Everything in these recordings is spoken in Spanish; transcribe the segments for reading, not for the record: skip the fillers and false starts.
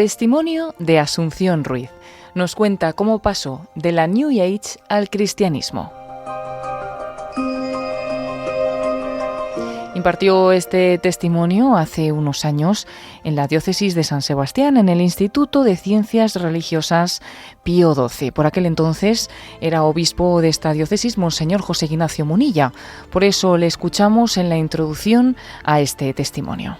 Testimonio de Asunción Ruiz. Nos cuenta cómo pasó de la New Age al cristianismo. Impartió este testimonio hace unos años en la diócesis de San Sebastián, en el Instituto de Ciencias Religiosas Pío XII. Por aquel entonces era obispo de esta diócesis Monseñor José Ignacio Munilla. Por eso le escuchamos en la introducción a este testimonio.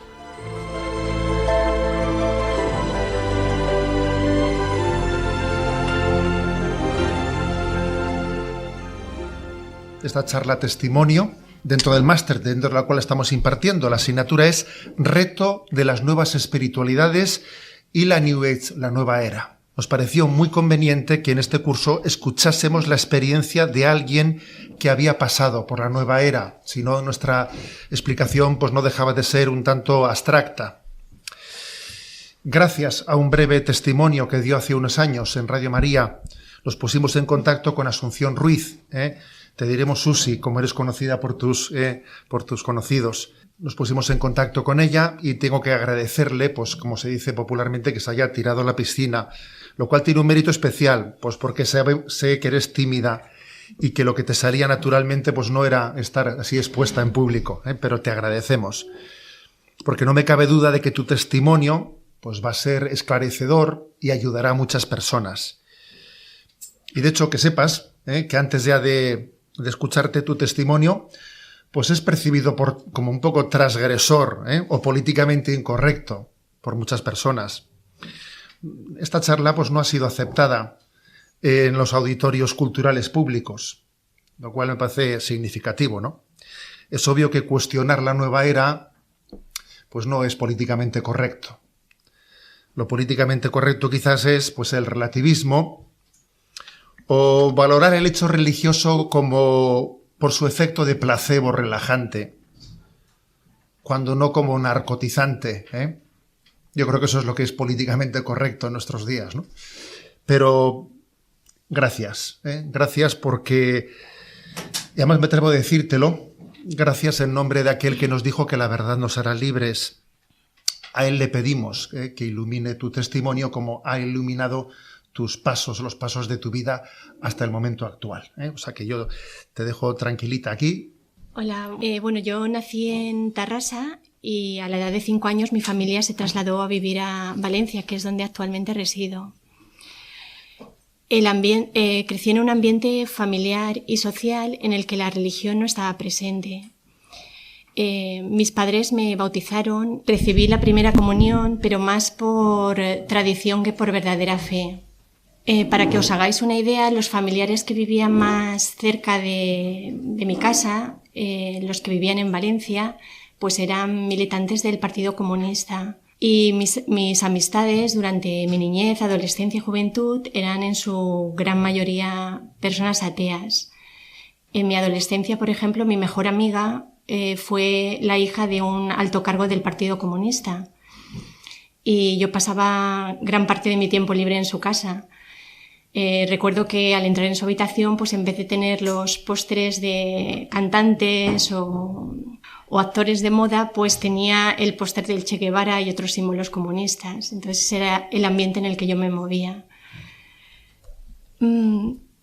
Esta charla testimonio dentro del máster, dentro de la cual estamos impartiendo. La asignatura es Reto de las nuevas espiritualidades y la New Age, la nueva era. Nos pareció muy conveniente que en este curso escuchásemos la experiencia de alguien que había pasado por la nueva era, si no nuestra explicación pues no dejaba de ser un tanto abstracta. Gracias a un breve testimonio que dio hace unos años en Radio María, nos pusimos en contacto con Asunción Ruiz, Te diremos Susi, como eres conocida por tus conocidos. Nos pusimos en contacto con ella y tengo que agradecerle, pues como se dice popularmente, que se haya tirado a la piscina, lo cual tiene un mérito especial, pues porque sé que eres tímida y que lo que te salía naturalmente pues no era estar así expuesta en público, pero te agradecemos. Porque no me cabe duda de que tu testimonio pues va a ser esclarecedor y ayudará a muchas personas. Y de hecho que sepas que antes ya de escucharte tu testimonio, pues es percibido como un poco transgresor o políticamente incorrecto por muchas personas. Esta charla pues no ha sido aceptada en los auditorios culturales públicos, lo cual me parece significativo, ¿no? Es obvio que cuestionar la nueva era pues no es políticamente correcto. Lo políticamente correcto quizás es pues el relativismo, o valorar el hecho religioso como por su efecto de placebo relajante, cuando no como narcotizante. Yo creo que eso es lo que es políticamente correcto en nuestros días, ¿no? Pero gracias, gracias porque, y además me atrevo a decírtelo, gracias en nombre de aquel que nos dijo que la verdad nos hará libres. A él le pedimos que ilumine tu testimonio como ha iluminado tus pasos, los pasos de tu vida hasta el momento actual. O sea que yo te dejo tranquilita aquí. Hola, yo nací en Tarrasa y a la edad de 5 años mi familia se trasladó a vivir a Valencia, que es donde actualmente resido. Crecí en un ambiente familiar y social en el que la religión no estaba presente. Mis padres me bautizaron, recibí la primera comunión, pero más por tradición que por verdadera fe. Para que os hagáis una idea, los familiares que vivían más cerca de mi casa, los que vivían en Valencia, pues eran militantes del Partido Comunista. Y mis amistades durante mi niñez, adolescencia y juventud eran en su gran mayoría personas ateas. En mi adolescencia, por ejemplo, mi mejor amiga fue la hija de un alto cargo del Partido Comunista. Y yo pasaba gran parte de mi tiempo libre en su casa. Recuerdo que al entrar en su habitación, pues en vez de tener los pósteres de cantantes o actores de moda, pues tenía el póster del Che Guevara y otros símbolos comunistas. Entonces era el ambiente en el que yo me movía.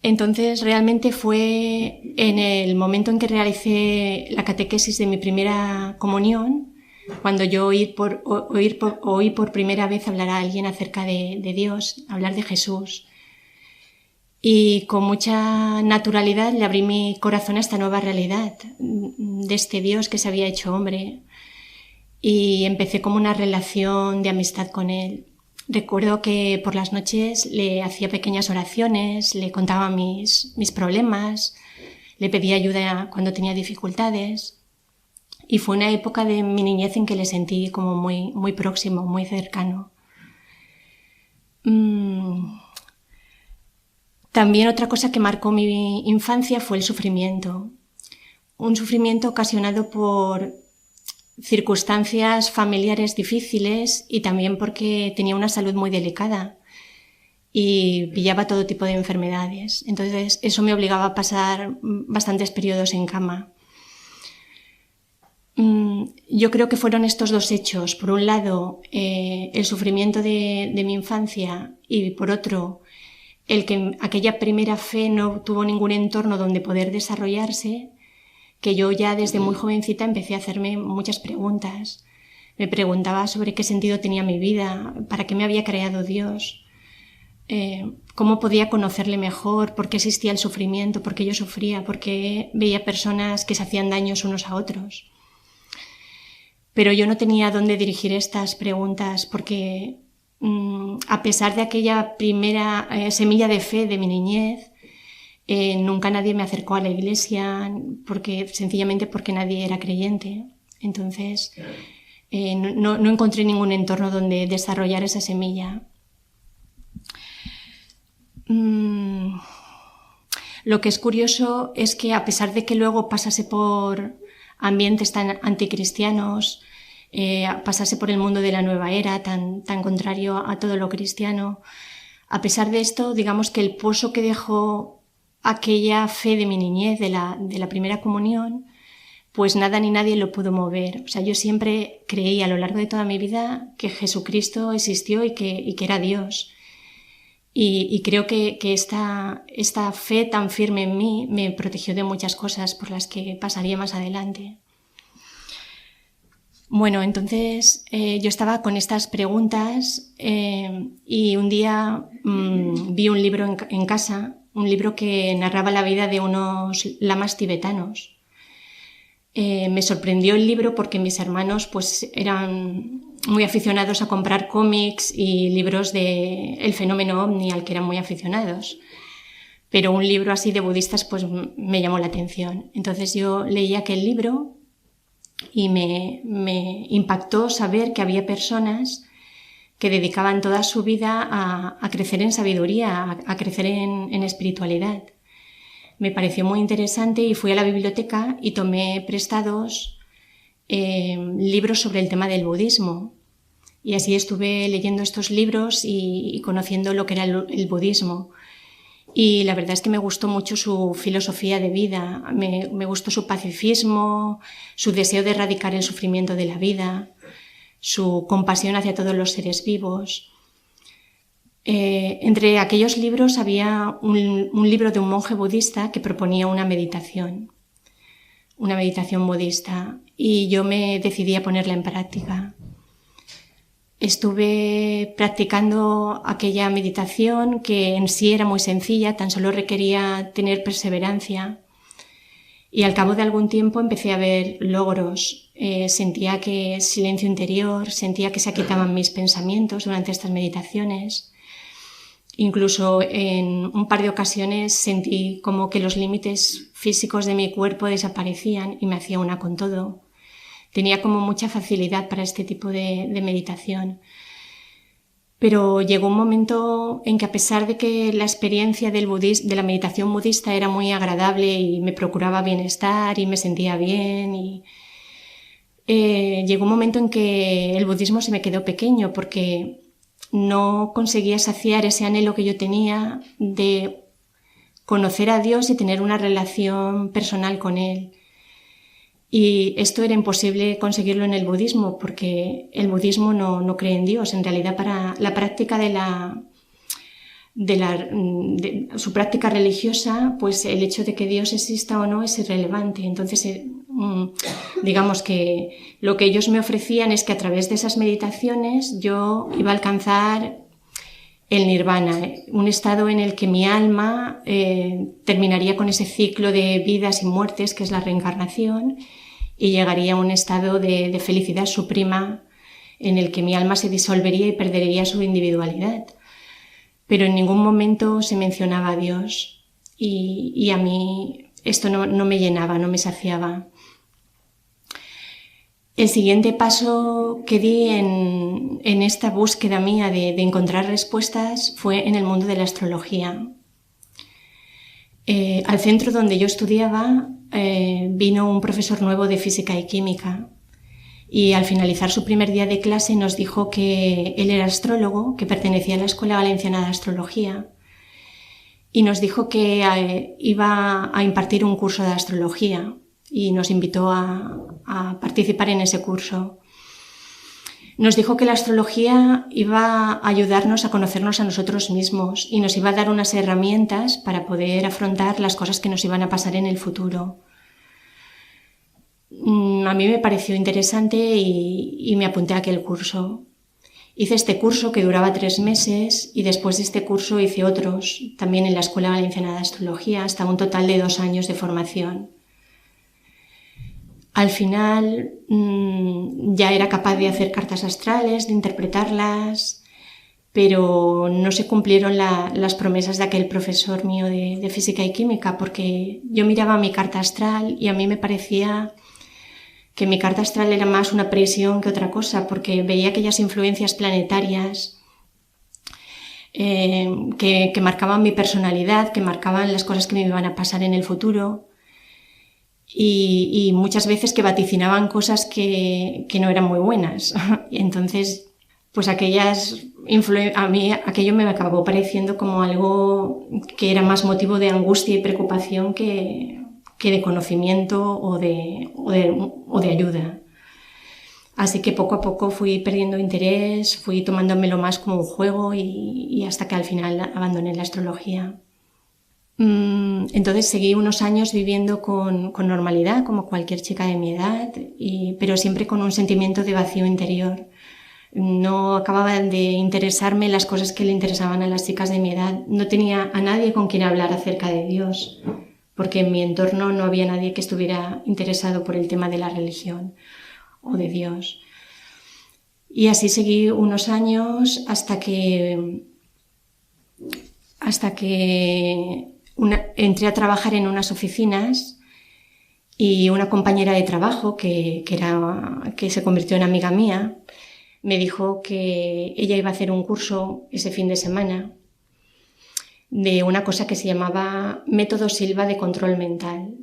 Entonces realmente fue en el momento en que realicé la catequesis de mi primera comunión, cuando yo oí por primera vez hablar a alguien acerca de Dios, hablar de Jesús. Y con mucha naturalidad le abrí mi corazón a esta nueva realidad de este Dios que se había hecho hombre, y empecé como una relación de amistad con él. Recuerdo que por las noches le hacía pequeñas oraciones, le contaba mis problemas, le pedía ayuda cuando tenía dificultades, y fue una época de mi niñez en que le sentí como muy, muy próximo, muy cercano. También otra cosa que marcó mi infancia fue el sufrimiento. Un sufrimiento ocasionado por circunstancias familiares difíciles y también porque tenía una salud muy delicada y pillaba todo tipo de enfermedades. Entonces eso me obligaba a pasar bastantes periodos en cama. yo creo que fueron estos dos hechos. Por un lado, el sufrimiento de mi infancia y por otro, el que aquella primera fe no tuvo ningún entorno donde poder desarrollarse, que yo ya desde muy jovencita empecé a hacerme muchas preguntas. Me preguntaba sobre qué sentido tenía mi vida, para qué me había creado Dios, cómo podía conocerle mejor, por qué existía el sufrimiento, por qué yo sufría, por qué veía personas que se hacían daños unos a otros. Pero yo no tenía dónde dirigir estas preguntas porque a pesar de aquella primera semilla de fe de mi niñez, nunca nadie me acercó a la iglesia sencillamente porque nadie era creyente. Entonces no encontré ningún entorno donde desarrollar esa semilla. Lo que es curioso es que a pesar de que luego pasase por ambientes tan anticristianos, pasase por el mundo de la nueva era tan contrario a todo lo cristiano, a pesar de esto, digamos que el pozo que dejó aquella fe de mi niñez, de la primera comunión, pues nada ni nadie lo pudo mover. O sea, yo siempre creí a lo largo de toda mi vida que Jesucristo existió y que era Dios. Y creo que esta fe tan firme en mí me protegió de muchas cosas por las que pasaría más adelante. Bueno, entonces yo estaba con estas preguntas y un día vi un libro en casa, un libro que narraba la vida de unos lamas tibetanos. Me sorprendió el libro porque mis hermanos pues eran muy aficionados a comprar cómics y libros de el fenómeno ovni al que eran muy aficionados. Pero un libro así de budistas pues me llamó la atención. Entonces yo leí aquel libro y me impactó saber que había personas que dedicaban toda su vida a crecer en sabiduría, a crecer en espiritualidad. Me pareció muy interesante y fui a la biblioteca y tomé prestados libros sobre el tema del budismo. Y así estuve leyendo estos libros y conociendo lo que era el budismo. Y la verdad es que me gustó mucho su filosofía de vida, me gustó su pacifismo, su deseo de erradicar el sufrimiento de la vida, su compasión hacia todos los seres vivos. Entre aquellos libros había un libro de un monje budista que proponía una meditación budista, y yo me decidí a ponerla en práctica. Estuve practicando aquella meditación que en sí era muy sencilla, tan solo requería tener perseverancia, y al cabo de algún tiempo empecé a ver logros. Sentía que silencio interior, sentía que se quitaban mis pensamientos durante estas meditaciones. Incluso en un par de ocasiones sentí como que los límites físicos de mi cuerpo desaparecían y me hacía una con todo. Tenía como mucha facilidad para este tipo de meditación. Pero llegó un momento en que, a pesar de que la experiencia de la meditación budista era muy agradable y me procuraba bienestar y me sentía bien, llegó un momento en que el budismo se me quedó pequeño porque no conseguía saciar ese anhelo que yo tenía de conocer a Dios y tener una relación personal con Él. Y esto era imposible conseguirlo en el budismo porque el budismo no cree en Dios. En realidad, para la práctica de su práctica religiosa, pues el hecho de que Dios exista o no es irrelevante. Entonces, digamos que lo que ellos me ofrecían es que a través de esas meditaciones yo iba a alcanzar el nirvana, un estado en el que mi alma terminaría con ese ciclo de vidas y muertes que es la reencarnación y llegaría a un estado de felicidad suprema en el que mi alma se disolvería y perdería su individualidad. Pero en ningún momento se mencionaba a Dios y a mí esto no me llenaba, no me saciaba. El siguiente paso que di en esta búsqueda mía de encontrar respuestas fue en el mundo de la astrología. Al centro donde yo estudiaba vino un profesor nuevo de física y química y al finalizar su primer día de clase nos dijo que él era astrólogo, que pertenecía a la Escuela Valenciana de Astrología, y nos dijo que iba a impartir un curso de astrología y nos invitó a participar en ese curso. Nos dijo que la astrología iba a ayudarnos a conocernos a nosotros mismos y nos iba a dar unas herramientas para poder afrontar las cosas que nos iban a pasar en el futuro. A mí me pareció interesante y me apunté a aquel curso. Hice este curso que duraba 3 meses y después de este curso hice otros, también en la Escuela Valenciana de Astrología, hasta un total de 2 años de formación. Al final ya era capaz de hacer cartas astrales, de interpretarlas, pero no se cumplieron las promesas de aquel profesor mío de física y química, porque yo miraba mi carta astral y a mí me parecía que mi carta astral era más una presión que otra cosa, porque veía aquellas influencias planetarias que marcaban mi personalidad, que marcaban las cosas que me iban a pasar en el futuro. Y muchas veces que vaticinaban cosas que no eran muy buenas. Y entonces, pues a mí aquello me acabó pareciendo como algo que era más motivo de angustia y preocupación que de conocimiento o de ayuda. Así que poco a poco fui perdiendo interés, fui tomándomelo más como un juego y hasta que al final abandoné la astrología. Entonces seguí unos años viviendo con normalidad, como cualquier chica de mi edad, pero siempre con un sentimiento de vacío interior. No acababan de interesarme las cosas que le interesaban a las chicas de mi edad. No tenía a nadie con quien hablar acerca de Dios, porque en mi entorno no había nadie que estuviera interesado por el tema de la religión o de Dios. Y así seguí unos años hasta que entré a trabajar en unas oficinas y una compañera de trabajo que se convirtió en amiga mía me dijo que ella iba a hacer un curso ese fin de semana de una cosa que se llamaba Método Silva de control mental.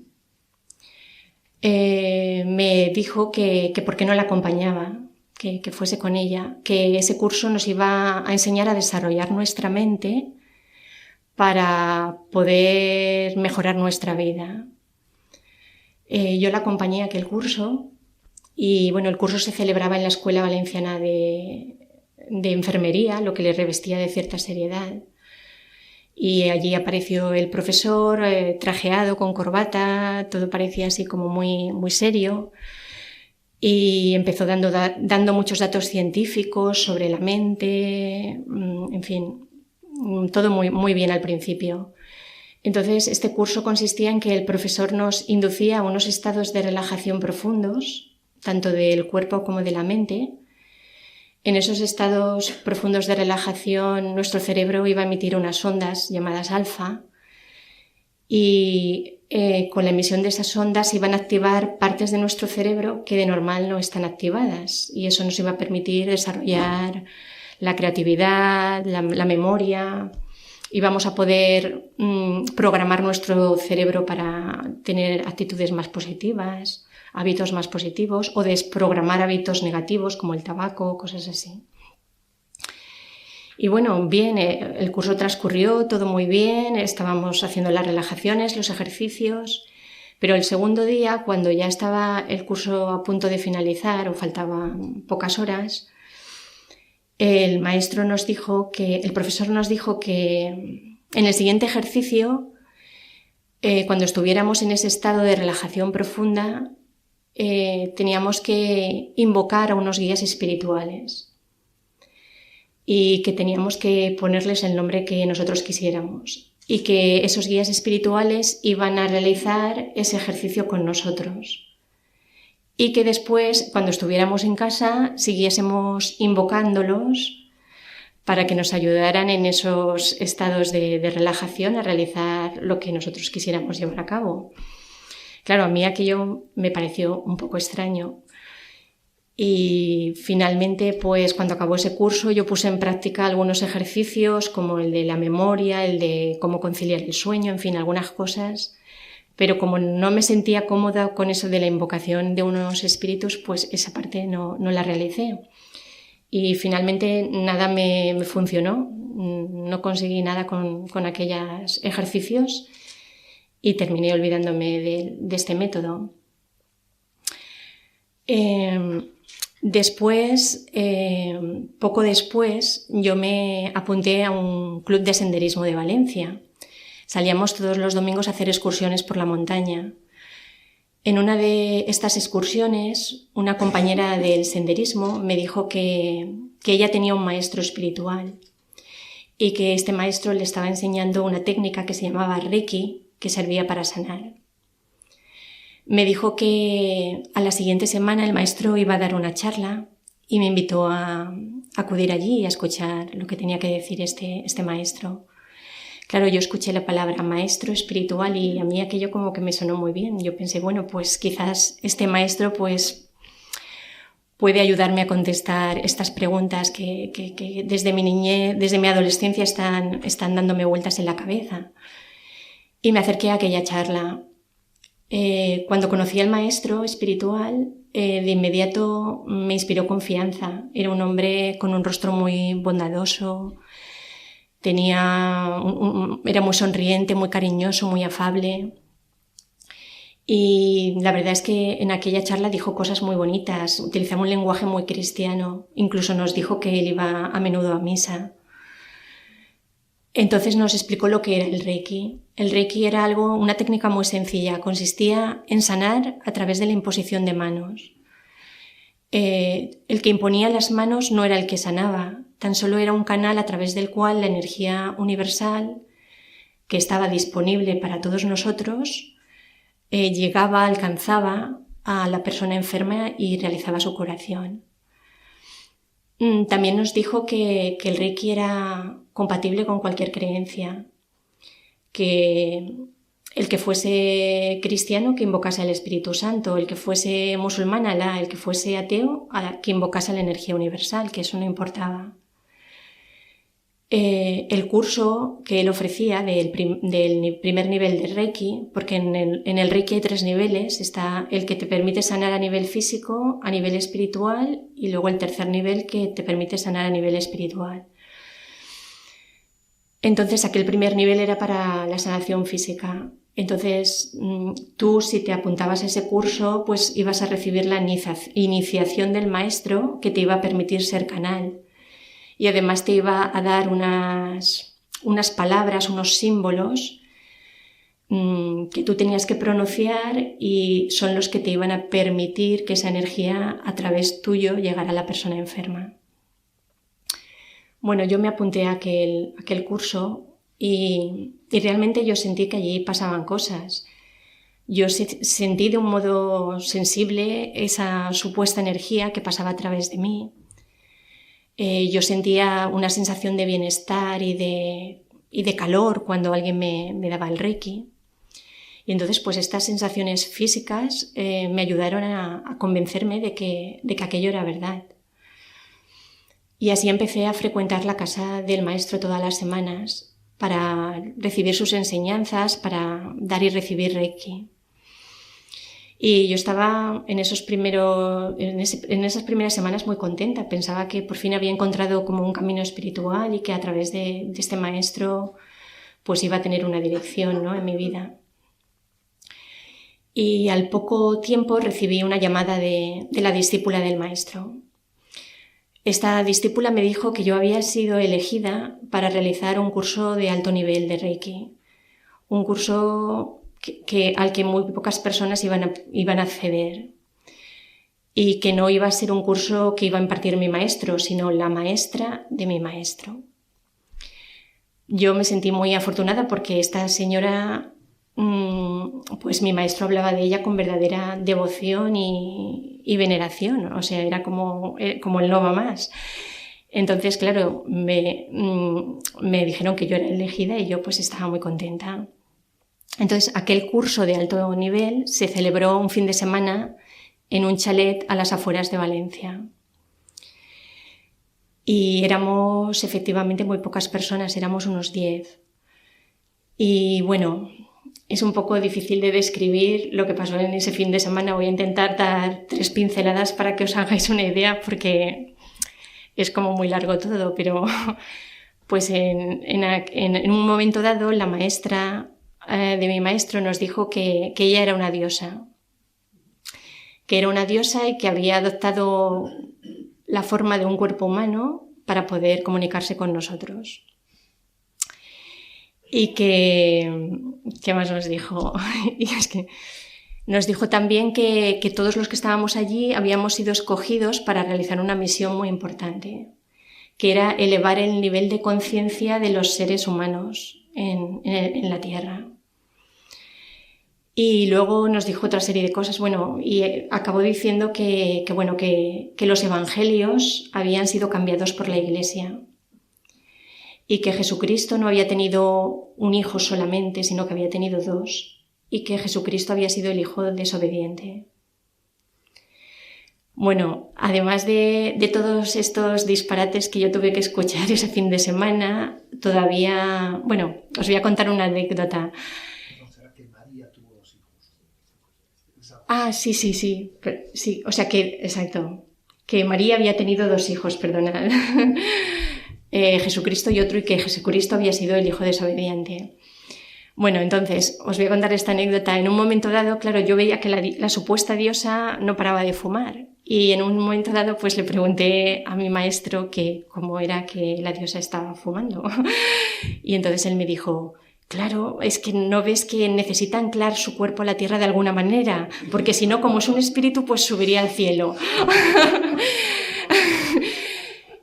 Me dijo que por qué no la acompañaba, que fuese con ella, que ese curso nos iba a enseñar a desarrollar nuestra mente para poder mejorar nuestra vida. Yo la acompañé a aquel curso y bueno, el curso se celebraba en la Escuela Valenciana de Enfermería, lo que le revestía de cierta seriedad. Y allí apareció el profesor trajeado con corbata, todo parecía así como muy, muy serio. Y empezó dando muchos datos científicos sobre la mente, en fin, todo muy, muy bien al principio. Entonces, este curso consistía en que el profesor nos inducía a unos estados de relajación profundos, tanto del cuerpo como de la mente. En esos estados profundos de relajación, nuestro cerebro iba a emitir unas ondas llamadas alfa y con la emisión de esas ondas iban a activar partes de nuestro cerebro que de normal no están activadas y eso nos iba a permitir desarrollar la creatividad, la memoria. Íbamos a poder programar nuestro cerebro para tener actitudes más positivas, hábitos más positivos o desprogramar hábitos negativos como el tabaco, cosas así. Y bueno, bien, el curso transcurrió todo muy bien, estábamos haciendo las relajaciones, los ejercicios, pero el segundo día, cuando ya estaba el curso a punto de finalizar o faltaban pocas horas, el profesor nos dijo que en el siguiente ejercicio, cuando estuviéramos en ese estado de relajación profunda, teníamos que invocar a unos guías espirituales y que teníamos que ponerles el nombre que nosotros quisiéramos y que esos guías espirituales iban a realizar ese ejercicio con nosotros y que después, cuando estuviéramos en casa, siguiésemos invocándolos para que nos ayudaran en esos estados de relajación a realizar lo que nosotros quisiéramos llevar a cabo. Claro, a mí aquello me pareció un poco extraño y finalmente, pues cuando acabó ese curso, yo puse en práctica algunos ejercicios como el de la memoria, el de cómo conciliar el sueño, en fin, algunas cosas, pero como no me sentía cómoda con eso de la invocación de unos espíritus, pues esa parte no la realicé. Y finalmente nada me funcionó, no conseguí nada con aquellos ejercicios y terminé olvidándome de este método. Después, poco después, yo me apunté a un club de senderismo de Valencia. Salíamos todos los domingos a hacer excursiones por la montaña. En una de estas excursiones, una compañera del senderismo me dijo que ella tenía un maestro espiritual y que este maestro le estaba enseñando una técnica que se llamaba Reiki, que servía para sanar. Me dijo que a la siguiente semana el maestro iba a dar una charla y me invitó a acudir allí y a escuchar lo que tenía que decir este maestro. Claro, yo escuché la palabra maestro espiritual y a mí aquello como que me sonó muy bien. Yo pensé, bueno, pues quizás este maestro pues puede ayudarme a contestar estas preguntas que desde mi niñez, desde mi adolescencia están dándome vueltas en la cabeza. Y me acerqué a aquella charla. Cuando conocí al maestro espiritual, de inmediato me inspiró confianza. Era un hombre con un rostro muy bondadoso, era muy sonriente, muy cariñoso, muy afable. Y la verdad es que en aquella charla dijo cosas muy bonitas, utilizaba un lenguaje muy cristiano, incluso nos dijo que él iba a menudo a misa. Entonces nos explicó lo que era el Reiki. El Reiki era una técnica muy sencilla, consistía en sanar a través de la imposición de manos. El que imponía las manos no era el que sanaba, tan solo era un canal a través del cual la energía universal, que estaba disponible para todos nosotros, llegaba, alcanzaba a la persona enferma y realizaba su curación. También nos dijo que el Reiki era compatible con cualquier creencia, que el que fuese cristiano que invocase al Espíritu Santo, el que fuese musulmán Alá, el que fuese ateo que invocase a la energía universal, que eso no importaba. El curso que él ofrecía del primer nivel de Reiki, porque en el Reiki hay 3 niveles, está el que te permite sanar a nivel físico, a nivel espiritual, y luego el tercer nivel que te permite sanar a nivel espiritual. Entonces aquel primer nivel era para la sanación física. Entonces tú, si te apuntabas a ese curso, pues ibas a recibir la iniciación del maestro que te iba a permitir ser canal. Y además te iba a dar unas palabras, unos símbolos que tú tenías que pronunciar y son los que te iban a permitir que esa energía a través tuyo llegara a la persona enferma. Bueno, yo me apunté a aquel curso y realmente yo sentí que allí pasaban cosas. Yo sentí de un modo sensible esa supuesta energía que pasaba a través de mí. Yo sentía una sensación de bienestar y de calor cuando alguien me daba el Reiki. Y entonces pues estas sensaciones físicas me ayudaron a convencerme de que aquello era verdad. Y así empecé a frecuentar la casa del maestro todas las semanas para recibir sus enseñanzas, para dar y recibir Reiki. Y yo estaba en esas primeras semanas muy contenta. Pensaba que por fin había encontrado como un camino espiritual y que a través de este maestro pues iba a tener una dirección, ¿no?, en mi vida. Y al poco tiempo recibí una llamada de la discípula del maestro. Esta discípula me dijo que yo había sido elegida para realizar un curso de alto nivel de Reiki. Un curso al que muy pocas personas iban a acceder, y que no iba a ser un curso que iba a impartir mi maestro, sino la maestra de mi maestro. Yo me sentí muy afortunada porque esta señora, pues mi maestro hablaba de ella con verdadera devoción y veneración, o sea, era como el no va más. Entonces, claro, me dijeron que yo era elegida y yo pues estaba muy contenta. Entonces, aquel curso de alto nivel se celebró un fin de semana en un chalet a las afueras de Valencia. Y éramos efectivamente muy pocas personas, éramos unos 10. Y bueno, es un poco difícil de describir lo que pasó en ese fin de semana. Voy a intentar dar 3 pinceladas para que os hagáis una idea, porque es como muy largo todo, pero pues en un momento dado la maestra de mi maestro nos dijo que ella era una diosa. que era una diosa y que había adoptado la forma de un cuerpo humano para poder comunicarse con nosotros. Y ¿qué más nos dijo? Y es que nos dijo también que todos los que estábamos allí habíamos sido escogidos para realizar una misión muy importante, que era elevar el nivel de conciencia de los seres humanos en la Tierra. Y luego nos dijo otra serie de cosas, y acabó diciendo que los evangelios habían sido cambiados por la Iglesia y que Jesucristo no había tenido un hijo solamente, sino que había tenido dos, y que Jesucristo había sido el hijo desobediente. Bueno, además de todos estos disparates que yo tuve que escuchar ese fin de semana, todavía, os voy a contar una anécdota. Ah, sí. Sí, o sea que, exacto, que María había tenido dos hijos, perdonad. Jesucristo y otro, y que Jesucristo había sido el hijo desobediente. Bueno, entonces, os voy a contar esta anécdota. En un momento dado, claro, yo veía que la supuesta diosa no paraba de fumar. Y en un momento dado, pues le pregunté a mi maestro que cómo era que la diosa estaba fumando. Y entonces él me dijo: claro, es que no ves que necesita anclar su cuerpo a la tierra de alguna manera, porque si no, como es un espíritu, pues subiría al cielo.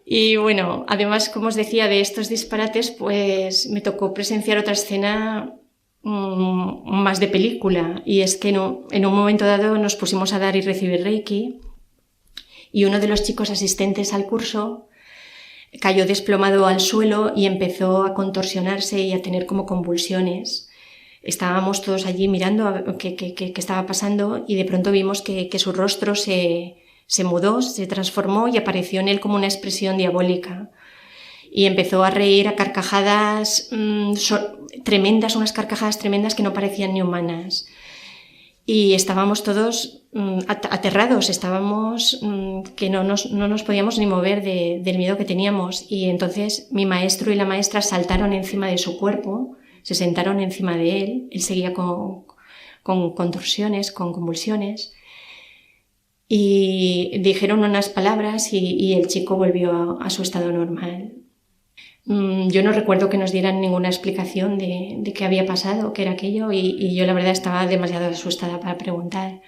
Y bueno, además, como os decía, de estos disparates, pues me tocó presenciar otra escena más de película, y es que en un momento dado nos pusimos a dar y recibir Reiki, y uno de los chicos asistentes al curso cayó desplomado al suelo y empezó a contorsionarse y a tener como convulsiones. Estábamos todos allí mirando a ver qué estaba pasando, y de pronto vimos que su rostro se mudó, se transformó, y apareció en él como una expresión diabólica. Y empezó a reír a carcajadas tremendas, unas carcajadas tremendas que no parecían ni humanas. Y estábamos todos aterrados, estábamos que no nos podíamos ni mover del miedo que teníamos. Y entonces mi maestro y la maestra saltaron encima de su cuerpo, se sentaron encima de él, él seguía con contorsiones, con convulsiones, y dijeron unas palabras y el chico volvió a su estado normal. Yo no recuerdo que nos dieran ninguna explicación de qué había pasado, qué era aquello, y yo la verdad estaba demasiado asustada para preguntar.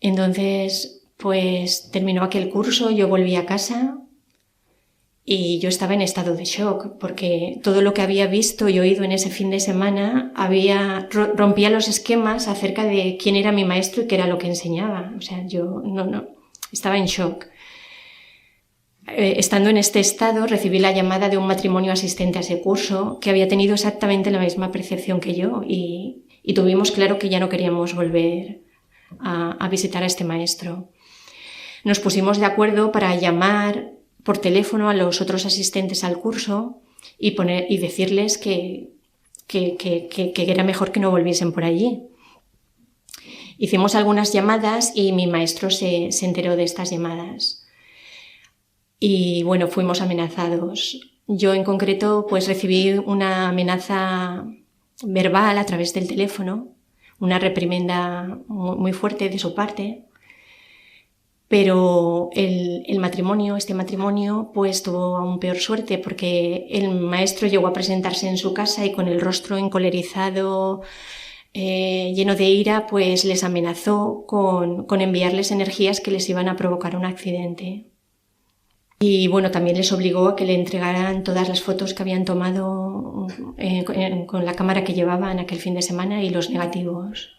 Entonces, pues terminó aquel curso, yo volví a casa y yo estaba en estado de shock, porque todo lo que había visto y oído en ese fin de semana rompía los esquemas acerca de quién era mi maestro y qué era lo que enseñaba. O sea, yo no estaba en shock. Estando en este estado, recibí la llamada de un matrimonio asistente a ese curso que había tenido exactamente la misma percepción que yo, y tuvimos claro que ya no queríamos volver a visitar a este maestro. Nos pusimos de acuerdo para llamar por teléfono a los otros asistentes al curso y decirles que era mejor que no volviesen por allí. Hicimos algunas llamadas y mi maestro se enteró de estas llamadas. Y bueno, fuimos amenazados. Yo en concreto pues recibí una amenaza verbal a través del teléfono, una reprimenda muy fuerte de su parte, pero este matrimonio pues tuvo aún peor suerte, porque el maestro llegó a presentarse en su casa y con el rostro encolerizado, lleno de ira, pues les amenazó con enviarles energías que les iban a provocar un accidente. Y bueno, también les obligó a que le entregaran todas las fotos que habían tomado con la cámara que llevaban aquel fin de semana y los negativos.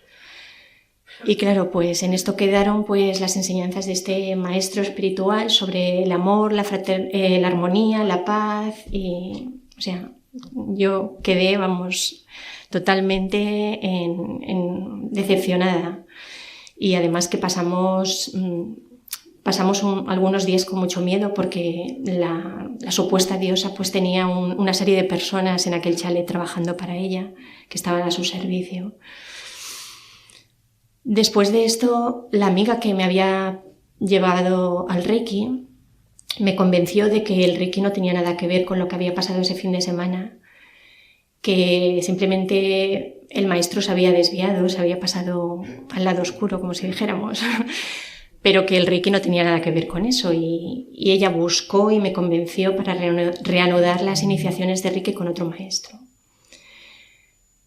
Y claro, pues en esto quedaron pues las enseñanzas de este maestro espiritual sobre el amor, la armonía, la paz, y o sea, yo quedé, totalmente decepcionada. Y además que pasamos algunos días con mucho miedo, porque la supuesta diosa pues tenía una serie de personas en aquel chalet trabajando para ella, que estaban a su servicio. Después de esto, la amiga que me había llevado al Reiki me convenció de que el Reiki no tenía nada que ver con lo que había pasado ese fin de semana, que simplemente el maestro se había desviado, se había pasado al lado oscuro, como si dijéramos, pero que el Reiki no tenía nada que ver con eso, y ella buscó y me convenció para reanudar las iniciaciones de Reiki con otro maestro.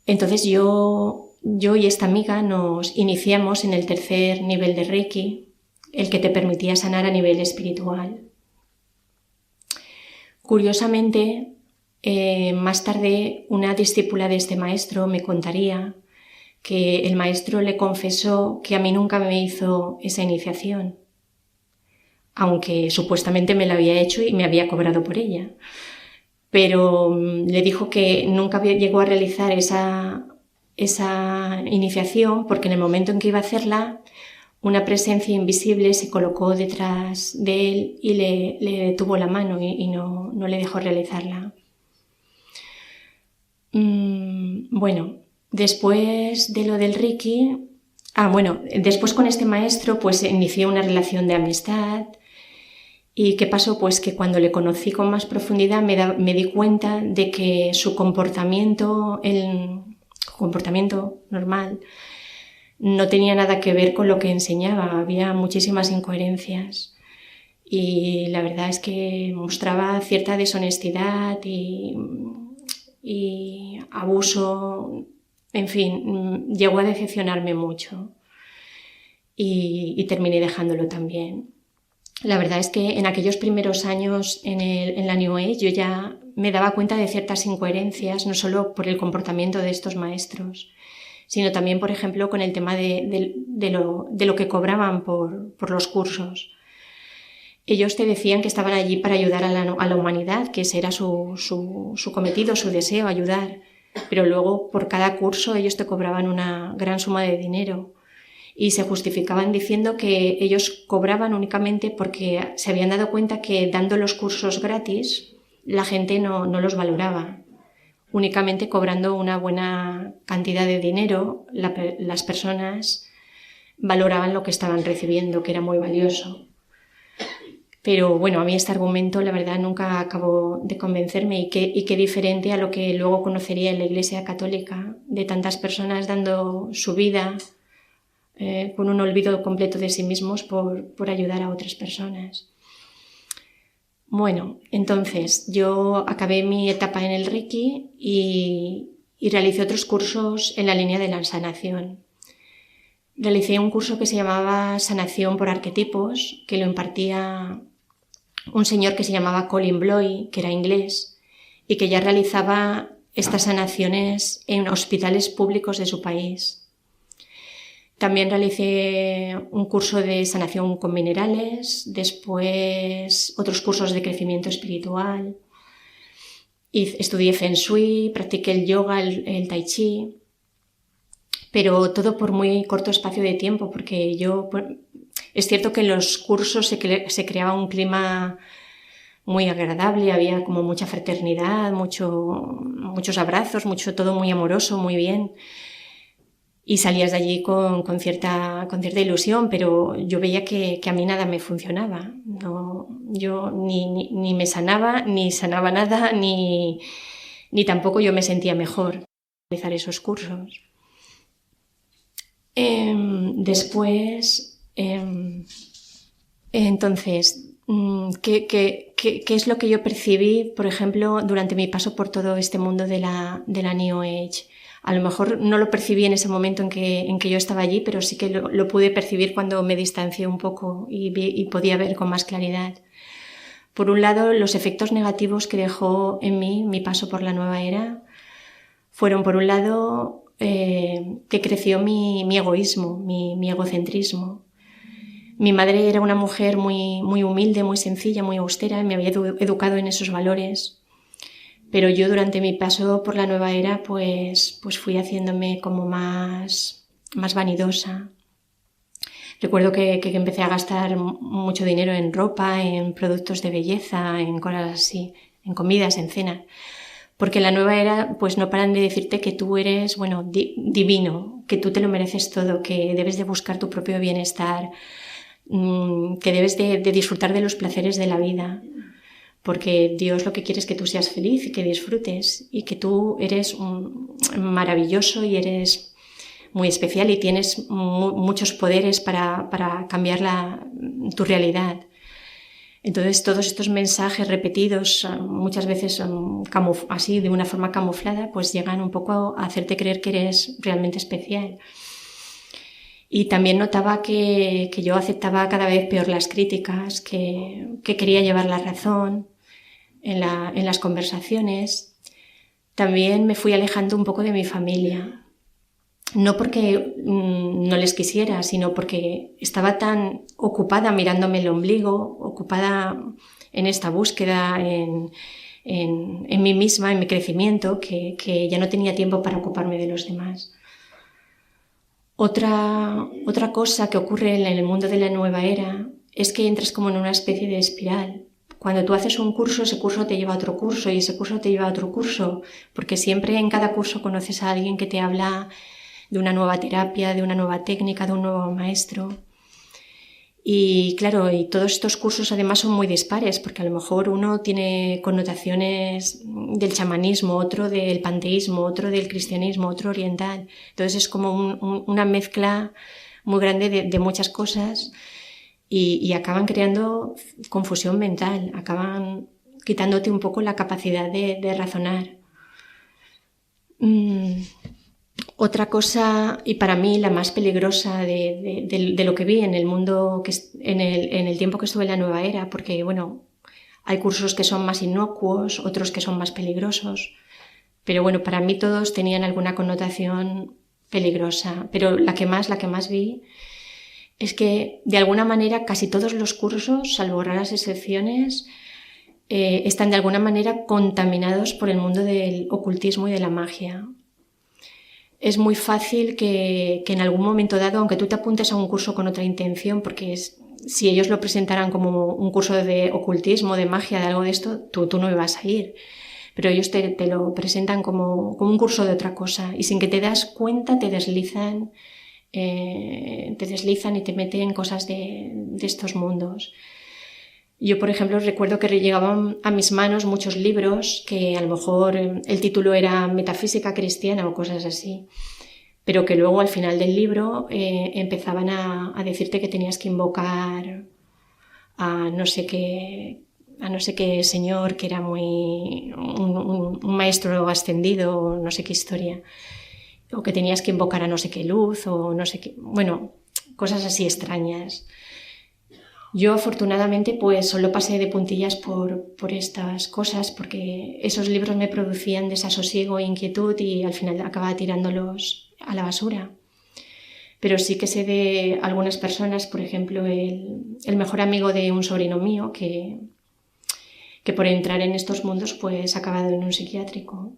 Entonces yo y esta amiga nos iniciamos en el tercer nivel de Reiki, el que te permitía sanar a nivel espiritual. Curiosamente, más tarde una discípula de este maestro me contaría que el maestro le confesó que a mí nunca me hizo esa iniciación, aunque supuestamente me la había hecho y me había cobrado por ella. Pero le dijo que nunca llegó a realizar esa iniciación porque en el momento en que iba a hacerla, una presencia invisible se colocó detrás de él y le detuvo la mano y no le dejó realizarla. Bueno, después de lo del Reiki, después con este maestro pues inicié una relación de amistad. ¿Y qué pasó? Pues que cuando le conocí con más profundidad me di cuenta de que su comportamiento, el comportamiento normal, no tenía nada que ver con lo que enseñaba. Había muchísimas incoherencias y la verdad es que mostraba cierta deshonestidad y abuso. En fin, llegó a decepcionarme mucho y terminé dejándolo también. La verdad es que en aquellos primeros años en la New Age yo ya me daba cuenta de ciertas incoherencias, no solo por el comportamiento de estos maestros, sino también, por ejemplo, con el tema de lo que cobraban por los cursos. Ellos te decían que estaban allí para ayudar a la humanidad, que ese era su cometido, su deseo, ayudar. Pero luego, por cada curso, ellos te cobraban una gran suma de dinero. Y se justificaban diciendo que ellos cobraban únicamente porque se habían dado cuenta que dando los cursos gratis la gente no los valoraba. Únicamente cobrando una buena cantidad de dinero las personas valoraban lo que estaban recibiendo, que era muy valioso. Pero bueno, a mí este argumento la verdad nunca acabó de convencerme y qué diferente a lo que luego conocería en la Iglesia Católica, de tantas personas dando su vida con un olvido completo de sí mismos por ayudar a otras personas. Bueno, entonces yo acabé mi etapa en el Reiki y realicé otros cursos en la línea de la sanación. Realicé un curso que se llamaba Sanación por Arquetipos, que lo impartía un señor que se llamaba Colin Bloy, que era inglés, y que ya realizaba estas sanaciones en hospitales públicos de su país. También realicé un curso de sanación con minerales, después otros cursos de crecimiento espiritual, y estudié Feng Shui, practiqué el yoga, el Tai Chi, pero todo por muy corto espacio de tiempo, porque es cierto que en los cursos se creaba un clima muy agradable, había como mucha fraternidad, muchos abrazos, todo muy amoroso, muy bien. Y salías de allí con cierta ilusión, pero yo veía que a mí nada me funcionaba. No, yo ni me sanaba, ni sanaba nada, ni tampoco yo me sentía mejor al realizar esos cursos. Después, entonces, ¿qué es lo que yo percibí, por ejemplo, durante mi paso por todo este mundo de la New Age? A lo mejor no lo percibí en ese momento en que yo estaba allí, pero sí que lo pude percibir cuando me distancié un poco y podía ver con más claridad. Por un lado, los efectos negativos que dejó en mí mi paso por la nueva era fueron, por un lado, que creció mi egoísmo, mi egocentrismo. Mi madre era una mujer muy, muy humilde, muy sencilla, muy austera, y me había educado en esos valores. Pero yo durante mi paso por la nueva era pues fui haciéndome como más vanidosa. Recuerdo que empecé a gastar mucho dinero en ropa, en productos de belleza, en cosas así, en comidas, en cenas. Porque en la nueva era pues no paran de decirte que tú eres, divino, que tú te lo mereces todo, que debes de buscar tu propio bienestar, que debes de disfrutar de los placeres de la vida. porque Dios lo que quiere es que tú seas feliz y que disfrutes y que tú eres maravilloso y eres muy especial y tienes muchos poderes para cambiar tu realidad. Entonces todos estos mensajes repetidos, muchas veces así de una forma camuflada, pues llegan un poco a hacerte creer que eres realmente especial. Y también notaba que yo aceptaba cada vez peor las críticas, que quería llevar la razón en las conversaciones. También me fui alejando un poco de mi familia. No porque no les quisiera, sino porque estaba tan ocupada mirándome el ombligo, ocupada en esta búsqueda, en mí misma, en mi crecimiento, que ya no tenía tiempo para ocuparme de los demás. Otra cosa que ocurre en el mundo de la nueva era es que entras como en una especie de espiral. Cuando tú haces un curso, ese curso te lleva a otro curso y ese curso te lleva a otro curso, porque siempre en cada curso conoces a alguien que te habla de una nueva terapia, de una nueva técnica, de un nuevo maestro. Y claro, y todos estos cursos además son muy dispares, porque a lo mejor uno tiene connotaciones del chamanismo, otro del panteísmo, otro del cristianismo, otro oriental. Entonces es como una mezcla muy grande de muchas cosas y acaban creando confusión mental, acaban quitándote un poco la capacidad de razonar. Otra cosa, y para mí la más peligrosa de lo que vi en el mundo, en el tiempo que estuve en la nueva era, porque bueno, hay cursos que son más inocuos, otros que son más peligrosos, pero bueno, para mí todos tenían alguna connotación peligrosa, pero la que más vi es que de alguna manera casi todos los cursos, salvo raras excepciones, están de alguna manera contaminados por el mundo del ocultismo y de la magia. Es muy fácil que en algún momento dado, aunque tú te apuntes a un curso con otra intención, porque si ellos lo presentaran como un curso de ocultismo, de magia, de algo de esto, tú no ibas a ir. Pero ellos te lo presentan como un curso de otra cosa y sin que te das cuenta te deslizan y te meten en cosas de estos mundos. Yo, por ejemplo, recuerdo que llegaban a mis manos muchos libros que a lo mejor el título era Metafísica Cristiana o cosas así, pero que luego al final del libro empezaban a decirte que tenías que invocar a no sé qué señor que era un maestro ascendido o no sé qué historia, o que tenías que invocar a no sé qué luz o no sé qué, bueno, cosas así extrañas. Yo afortunadamente pues solo pasé de puntillas por estas cosas porque esos libros me producían desasosiego e inquietud y al final acababa tirándolos a la basura. Pero sí que sé de algunas personas, por ejemplo el mejor amigo de un sobrino mío que por entrar en estos mundos pues ha acabado en un psiquiátrico.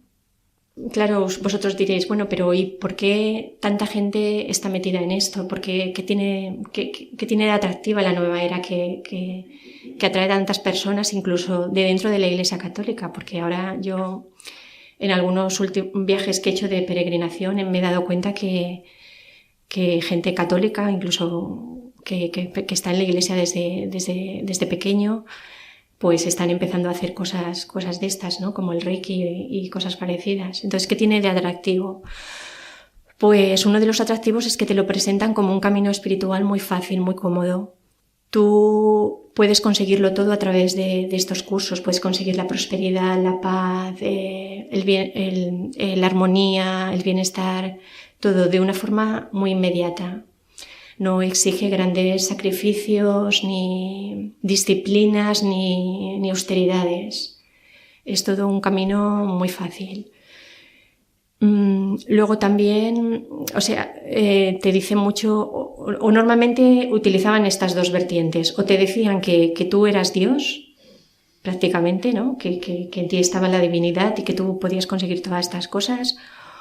Claro, vosotros diréis, bueno, pero ¿y por qué tanta gente está metida en esto? ¿Por qué tiene de atractiva la nueva era que atrae a tantas personas, incluso de dentro de la Iglesia Católica? Porque ahora yo, en algunos últimos viajes que he hecho de peregrinación, me he dado cuenta que gente católica, incluso que está en la Iglesia desde pequeño, pues están empezando a hacer cosas de estas, ¿no? Como el Reiki y cosas parecidas. Entonces, ¿qué tiene de atractivo? Pues uno de los atractivos es que te lo presentan como un camino espiritual muy fácil, muy cómodo. Tú puedes conseguirlo todo a través de estos cursos. Puedes conseguir la prosperidad, la paz, la armonía, el bienestar, todo de una forma muy inmediata. No exige grandes sacrificios, ni disciplinas, ni austeridades. Es todo un camino muy fácil. Luego también, te dicen mucho, o normalmente utilizaban estas dos vertientes. O te decían que tú eras Dios, prácticamente, ¿no? Que en ti estaba la divinidad y que tú podías conseguir todas estas cosas.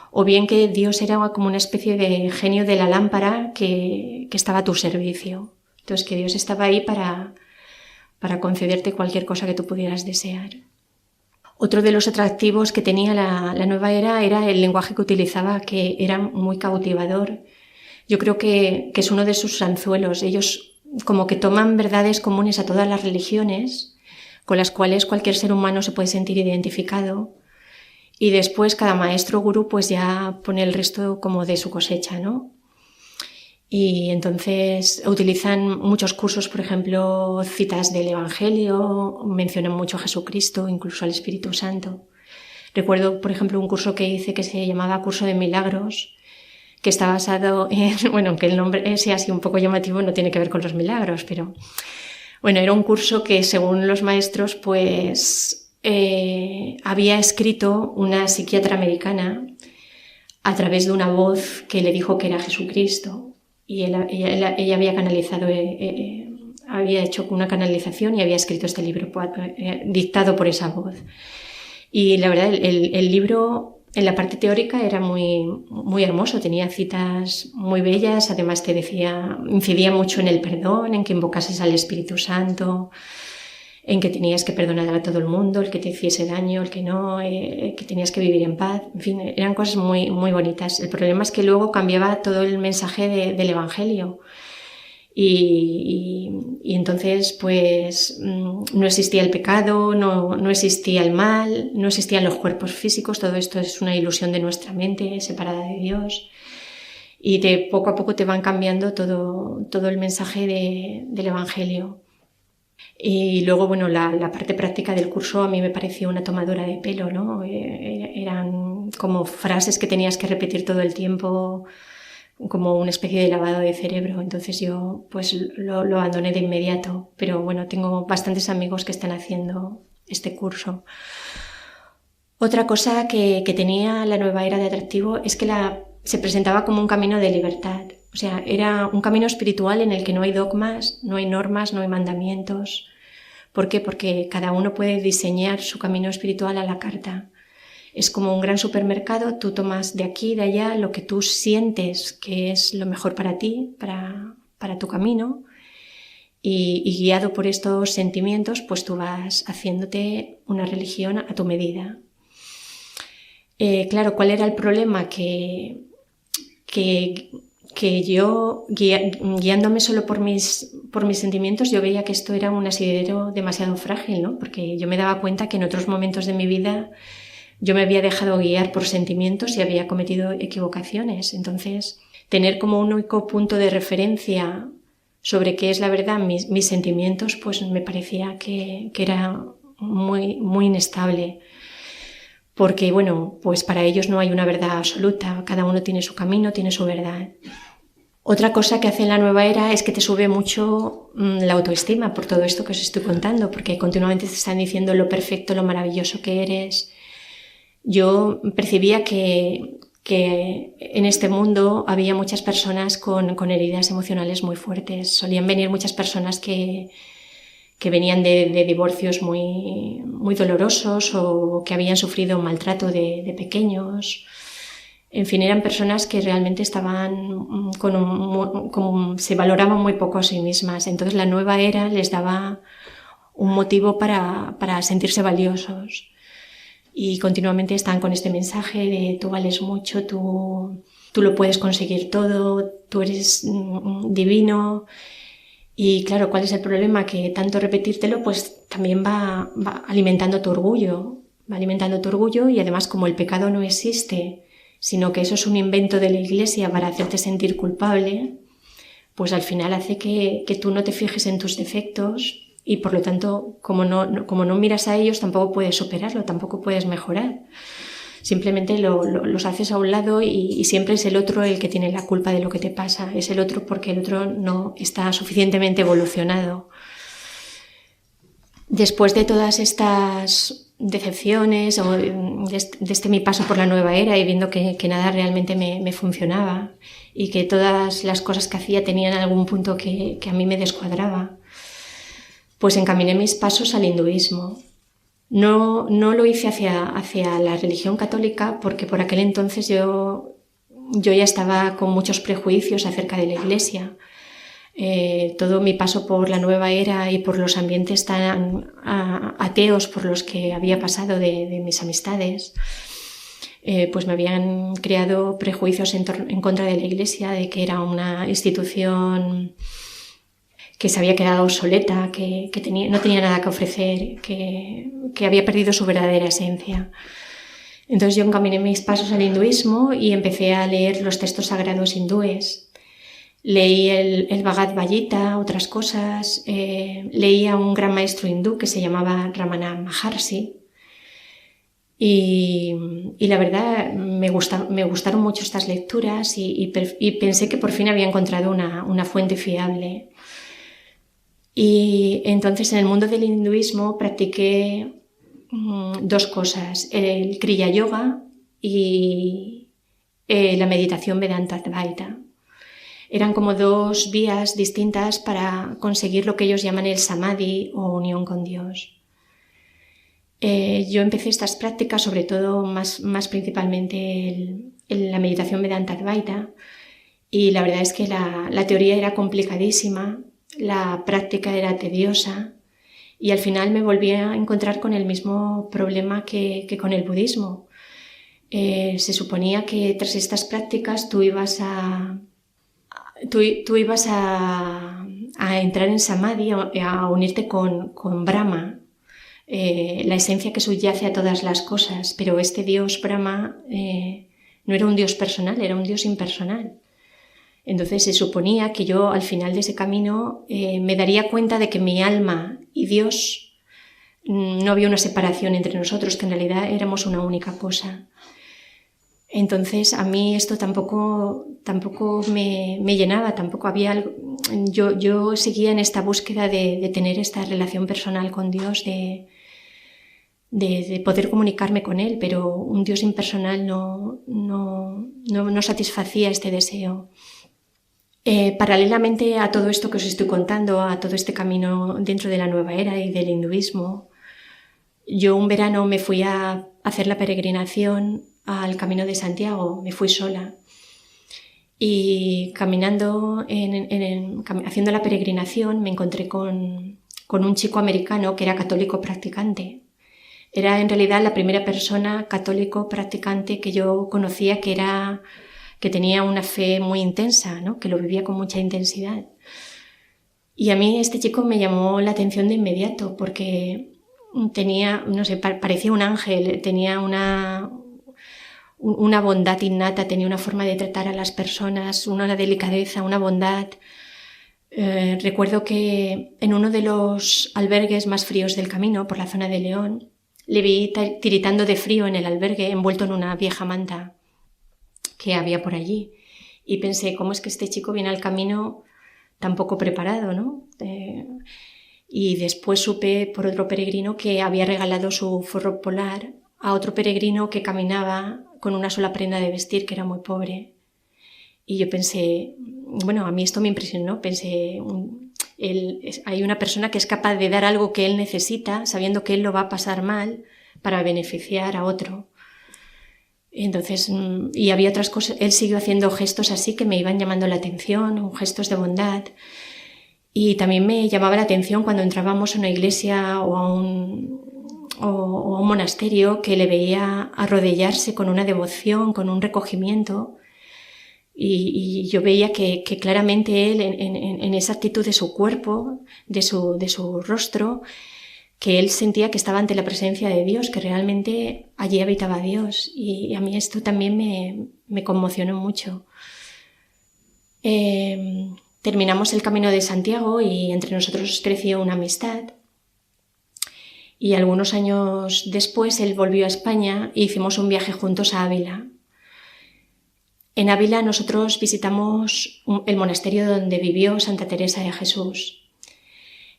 O bien que Dios era como una especie de genio de la lámpara que estaba a tu servicio. Entonces que Dios estaba ahí para concederte cualquier cosa que tú pudieras desear. Otro de los atractivos que tenía la nueva era el lenguaje que utilizaba, que era muy cautivador. Yo creo que es uno de sus anzuelos. Ellos como que toman verdades comunes a todas las religiones, con las cuales cualquier ser humano se puede sentir identificado. Y después cada maestro gurú pues ya pone el resto como de su cosecha, ¿no? Y entonces utilizan muchos cursos, por ejemplo, citas del Evangelio, mencionan mucho a Jesucristo, incluso al Espíritu Santo. Recuerdo, por ejemplo, un curso que hice que se llamaba Curso de Milagros, que está basado en, bueno, aunque el nombre sea así un poco llamativo, no tiene que ver con los milagros, pero bueno, era un curso que según los maestros, pues había escrito una psiquiatra americana a través de una voz que le dijo que era Jesucristo. Y ella había canalizado, había hecho una canalización y había escrito este libro dictado por esa voz. Y la verdad, el libro en la parte teórica era muy, muy hermoso, tenía citas muy bellas, además te decía, incidía mucho en el perdón, en que invocases al Espíritu Santo, en que tenías que perdonar a todo el mundo, el que te hiciese daño, el que no, que tenías que vivir en paz. En fin, eran cosas muy, muy bonitas. El problema es que luego cambiaba todo el mensaje del Evangelio. Y entonces, pues, no existía el pecado, no existía el mal, no existían los cuerpos físicos. Todo esto es una ilusión de nuestra mente, separada de Dios. Y poco a poco te van cambiando todo el mensaje del Evangelio. Y luego, bueno, la parte práctica del curso a mí me pareció una tomadura de pelo, ¿no? Eran como frases que tenías que repetir todo el tiempo, como una especie de lavado de cerebro. Entonces yo pues lo abandoné de inmediato. Pero bueno, tengo bastantes amigos que están haciendo este curso. Otra cosa que tenía la nueva era de atractivo es que se presentaba como un camino de libertad. O sea, era un camino espiritual en el que no hay dogmas, no hay normas, no hay mandamientos. ¿Por qué? Porque cada uno puede diseñar su camino espiritual a la carta. Es como un gran supermercado, tú tomas de aquí y de allá lo que tú sientes que es lo mejor para ti, para tu camino, y guiado por estos sentimientos, pues tú vas haciéndote una religión a tu medida. Claro, ¿cuál era el problema? Que yo, guiándome solo por mis sentimientos, yo veía que esto era un asidero demasiado frágil, ¿no? Porque yo me daba cuenta que en otros momentos de mi vida yo me había dejado guiar por sentimientos y había cometido equivocaciones. Entonces, tener como un único punto de referencia sobre qué es la verdad, mis sentimientos, pues me parecía que era muy, muy inestable. Porque, bueno, pues para ellos no hay una verdad absoluta, cada uno tiene su camino, tiene su verdad. Otra cosa que hace en la nueva era es que te sube mucho la autoestima por todo esto que os estoy contando, porque continuamente te están diciendo lo perfecto, lo maravilloso que eres. Yo percibía que en este mundo había muchas personas con heridas emocionales muy fuertes. Solían venir muchas personas que venían de divorcios muy, muy dolorosos o que habían sufrido maltrato de pequeños. En fin, eran personas que realmente estaban se valoraban muy poco a sí mismas. Entonces la nueva era les daba un motivo para sentirse valiosos. Y continuamente están con este mensaje de tú vales mucho, tú lo puedes conseguir todo, tú eres divino. Y claro, ¿cuál es el problema? Que tanto repetírtelo pues también va alimentando tu orgullo. Va alimentando tu orgullo y además como el pecado no existe, sino que eso es un invento de la Iglesia para hacerte sentir culpable, pues al final hace que tú no te fijes en tus defectos y por lo tanto, como no miras a ellos, tampoco puedes superarlo, tampoco puedes mejorar. Simplemente los haces a un lado y siempre es el otro el que tiene la culpa de lo que te pasa. Es el otro porque el otro no está suficientemente evolucionado. Después de todas estas decepciones o de mi paso por la nueva era y viendo que nada realmente me funcionaba y que todas las cosas que hacía tenían algún punto que a mí me descuadraba, pues encaminé mis pasos al hinduismo. No lo hice hacia la religión católica porque por aquel entonces yo ya estaba con muchos prejuicios acerca de la Iglesia. Todo mi paso por la nueva era y por los ambientes tan ateos por los que había pasado de mis amistades, pues me habían creado prejuicios en contra de la Iglesia, de que era una institución que se había quedado obsoleta, que no tenía nada que ofrecer, que había perdido su verdadera esencia. Entonces yo encaminé mis pasos al hinduismo y empecé a leer los textos sagrados hindúes. Leí el Bhagavad Gita, otras cosas. Leí a un gran maestro hindú que se llamaba Ramana Maharshi. Y la verdad me gustaron mucho estas lecturas y pensé que por fin había encontrado una fuente fiable. Y entonces en el mundo del hinduismo practiqué dos cosas, el Kriya Yoga y la meditación Vedanta Advaita. Eran como dos vías distintas para conseguir lo que ellos llaman el Samadhi o unión con Dios. Yo empecé estas prácticas, sobre todo más principalmente la meditación Vedanta Advaita, y la verdad es que la teoría era complicadísima, la práctica era tediosa, y al final me volví a encontrar con el mismo problema que con el budismo. Se suponía que tras estas prácticas tú ibas a entrar en Samadhi, a unirte con Brahma, la esencia que subyace a todas las cosas, pero este Dios Brahma no era un Dios personal, era un Dios impersonal. Entonces se suponía que yo al final de ese camino me daría cuenta de que mi alma y Dios no había una separación entre nosotros, que en realidad éramos una única cosa. Entonces a mí esto tampoco me llenaba, tampoco había algo. Yo seguía en esta búsqueda de tener esta relación personal con Dios, de poder comunicarme con Él, pero un Dios impersonal no satisfacía este deseo. Paralelamente a todo esto que os estoy contando, a todo este camino dentro de la nueva era y del hinduismo, yo un verano me fui a hacer la peregrinación al Camino de Santiago, me fui sola. Y caminando, haciendo la peregrinación, me encontré con un chico americano que era católico practicante. Era en realidad la primera persona católico practicante que yo conocía que tenía una fe muy intensa, ¿no? Que lo vivía con mucha intensidad. Y a mí este chico me llamó la atención de inmediato porque tenía, no sé, parecía un ángel, tenía una bondad innata, tenía una forma de tratar a las personas, una delicadeza, una bondad. Recuerdo que en uno de los albergues más fríos del camino, por la zona de León, le vi tiritando de frío en el albergue, envuelto en una vieja manta que había por allí. Y pensé, ¿cómo es que este chico viene al camino tan poco preparado, ¿no? Y después supe por otro peregrino que había regalado su forro polar a otro peregrino que caminaba con una sola prenda de vestir, que era muy pobre. Y yo pensé, bueno, a mí esto me impresionó, pensé, hay una persona que es capaz de dar algo que él necesita, sabiendo que él lo va a pasar mal, para beneficiar a otro. Entonces, y había otras cosas, él siguió haciendo gestos así que me iban llamando la atención, gestos de bondad. Y también me llamaba la atención cuando entrábamos a una iglesia o a un monasterio, que le veía arrodillarse con una devoción, con un recogimiento. Y yo veía que claramente él, en esa actitud de su cuerpo, de su rostro, que él sentía que estaba ante la presencia de Dios, que realmente allí habitaba Dios. Y a mí esto también me conmocionó mucho. Terminamos el Camino de Santiago y entre nosotros creció una amistad. Y algunos años después él volvió a España e hicimos un viaje juntos a Ávila. En Ávila nosotros visitamos el monasterio donde vivió Santa Teresa de Jesús.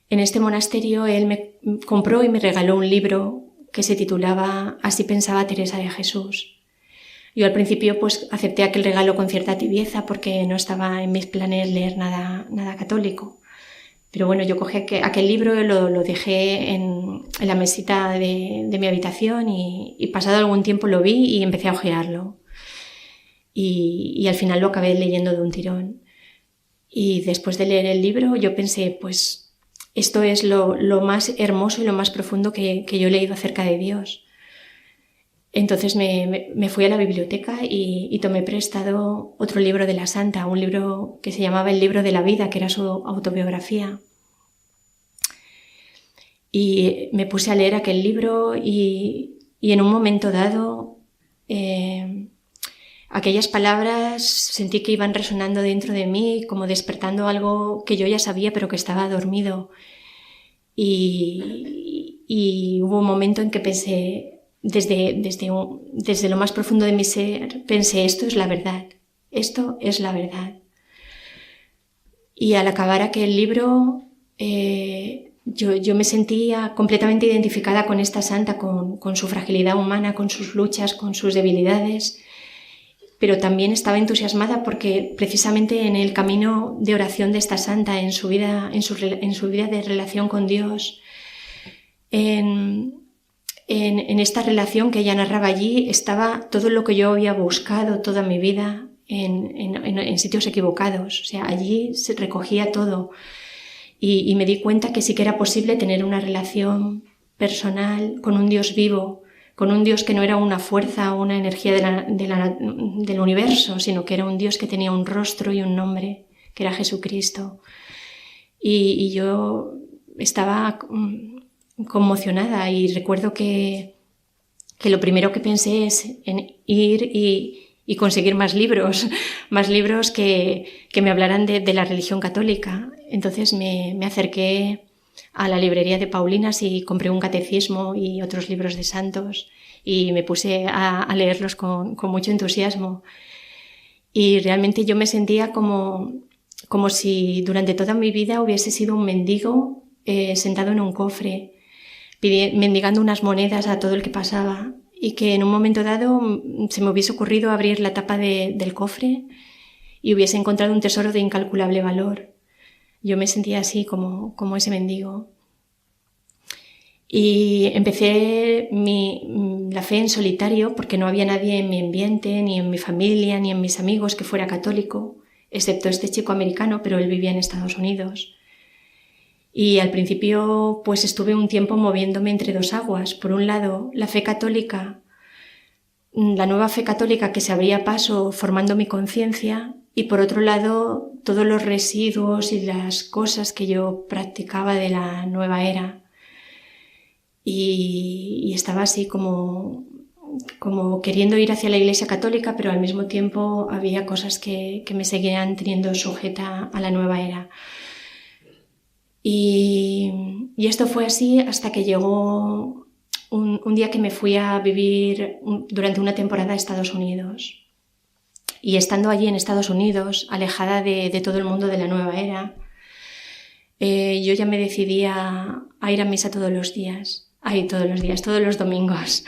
En este monasterio él me compró y me regaló un libro que se titulaba Así pensaba Teresa de Jesús. Yo al principio pues acepté aquel regalo con cierta tibieza porque no estaba en mis planes leer nada católico. Pero bueno, yo cogí aquel libro, lo dejé en la mesita de mi habitación y pasado algún tiempo lo vi y empecé a hojearlo. Y al final lo acabé leyendo de un tirón. Y después de leer el libro yo pensé, pues esto es lo más hermoso y lo más profundo que yo he leído acerca de Dios. Entonces me fui a la biblioteca y tomé prestado otro libro de la santa, un libro que se llamaba El libro de la vida, que era su autobiografía. Y me puse a leer aquel libro y en un momento dado aquellas palabras sentí que iban resonando dentro de mí, como despertando algo que yo ya sabía pero que estaba dormido. Y hubo un momento en que pensé, desde lo más profundo de mi ser, pensé, esto es la verdad, esto es la verdad. Y al acabar aquel libro, yo me sentía completamente identificada con esta santa, con su fragilidad humana, con sus luchas, con sus debilidades, pero también estaba entusiasmada porque precisamente en el camino de oración de esta santa, en su vida de relación con Dios, en esta relación que ella narraba allí, estaba todo lo que yo había buscado toda mi vida en sitios equivocados. O sea, allí se recogía todo. Y me di cuenta que sí que era posible tener una relación personal con un Dios vivo, con un Dios que no era una fuerza o una energía del universo, sino que era un Dios que tenía un rostro y un nombre, que era Jesucristo. Y yo estaba conmocionada y recuerdo que lo primero que pensé es en ir y conseguir más libros que me hablaran de la religión católica. Entonces me acerqué a la librería de Paulinas y compré un catecismo y otros libros de santos y me puse a leerlos con mucho entusiasmo. Y realmente yo me sentía como si durante toda mi vida hubiese sido un mendigo sentado en un cofre, mendigando unas monedas a todo el que pasaba, y que en un momento dado se me hubiese ocurrido abrir la tapa del cofre y hubiese encontrado un tesoro de incalculable valor. Yo me sentía así como ese mendigo. Y empecé la fe en solitario porque no había nadie en mi ambiente, ni en mi familia, ni en mis amigos que fuera católico, excepto este chico americano, pero él vivía en Estados Unidos. Y al principio pues estuve un tiempo moviéndome entre dos aguas. Por un lado, la fe católica, la nueva fe católica que se abría paso formando mi conciencia, y por otro lado, todos los residuos y las cosas que yo practicaba de la nueva era. Y estaba así como queriendo ir hacia la Iglesia católica, pero al mismo tiempo había cosas que me seguían teniendo sujeta a la nueva era. Y esto fue así hasta que llegó un día que me fui a vivir durante una temporada a Estados Unidos. Y estando allí en Estados Unidos, alejada de todo el mundo de la nueva era, yo ya me decidí a ir a misa todos los domingos.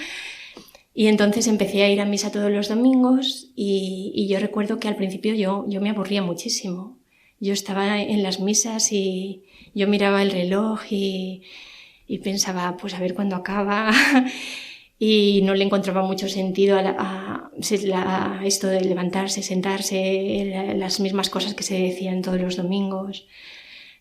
Y entonces empecé a ir a misa todos los domingos y yo recuerdo que al principio yo me aburría muchísimo. Yo estaba en las misas y yo miraba el reloj y pensaba, pues a ver cuándo acaba. Y no le encontraba mucho sentido a esto de levantarse, sentarse, las mismas cosas que se decían todos los domingos.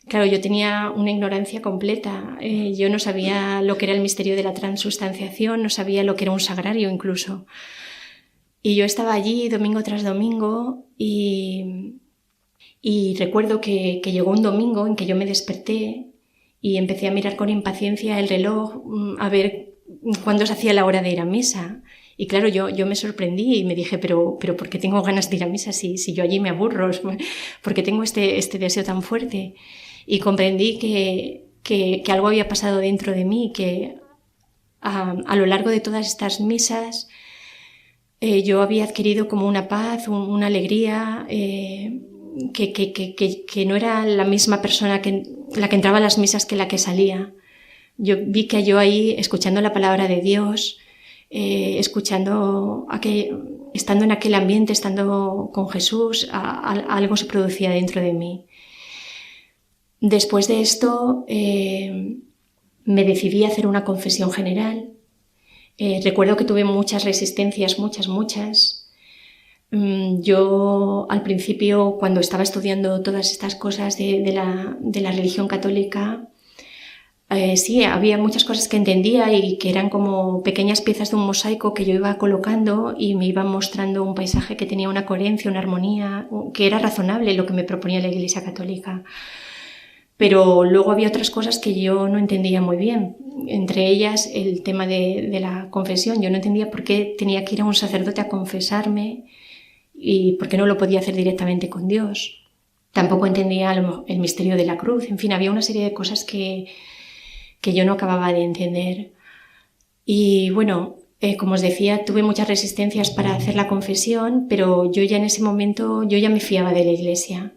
Claro, yo tenía una ignorancia completa. Yo no sabía lo que era el misterio de la transustanciación, no sabía lo que era un sagrario incluso. Y yo estaba allí domingo tras domingo y recuerdo que llegó un domingo en que yo me desperté y empecé a mirar con impaciencia el reloj a ver cuándo se hacía la hora de ir a misa. Y claro, yo me sorprendí y me dije, pero ¿por qué tengo ganas de ir a misa si yo allí me aburro? ¿Por qué tengo este deseo tan fuerte? Y comprendí que algo había pasado dentro de mí, que a lo largo de todas estas misas yo había adquirido como una paz, una alegría, que no era la misma persona la que entraba a las misas que la que salía. Yo vi que yo ahí, escuchando la palabra de Dios, estando en aquel ambiente, estando con Jesús, algo se producía dentro de mí. Después de esto, me decidí a hacer una confesión general. Recuerdo que tuve muchas resistencias, muchas. Yo al principio, cuando estaba estudiando todas estas cosas de la religión católica, sí, había muchas cosas que entendía y que eran como pequeñas piezas de un mosaico que yo iba colocando y me iban mostrando un paisaje que tenía una coherencia, una armonía, que era razonable lo que me proponía la Iglesia católica. Pero luego había otras cosas que yo no entendía muy bien. Entre ellas el tema de la confesión. Yo no entendía por qué tenía que ir a un sacerdote a confesarme y por qué no lo podía hacer directamente con Dios. Tampoco entendía el misterio de la cruz. En fin, había una serie de cosas que yo no acababa de entender. Y bueno, como os decía, tuve muchas resistencias para hacer la confesión, pero yo ya en ese momento, yo ya me fiaba de la Iglesia.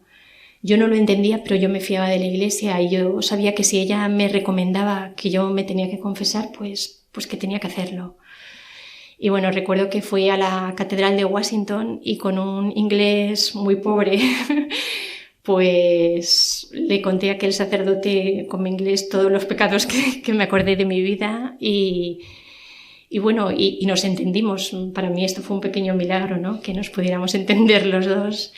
Yo no lo entendía, pero yo me fiaba de la Iglesia y yo sabía que si ella me recomendaba que yo me tenía que confesar, pues que tenía que hacerlo. Y bueno, recuerdo que fui a la Catedral de Washington y con un inglés muy pobre, pues le conté a aquel sacerdote con mi inglés todos los pecados que me acordé de mi vida y bueno, y nos entendimos. Para mí esto fue un pequeño milagro, ¿no? Que nos pudiéramos entender los dos.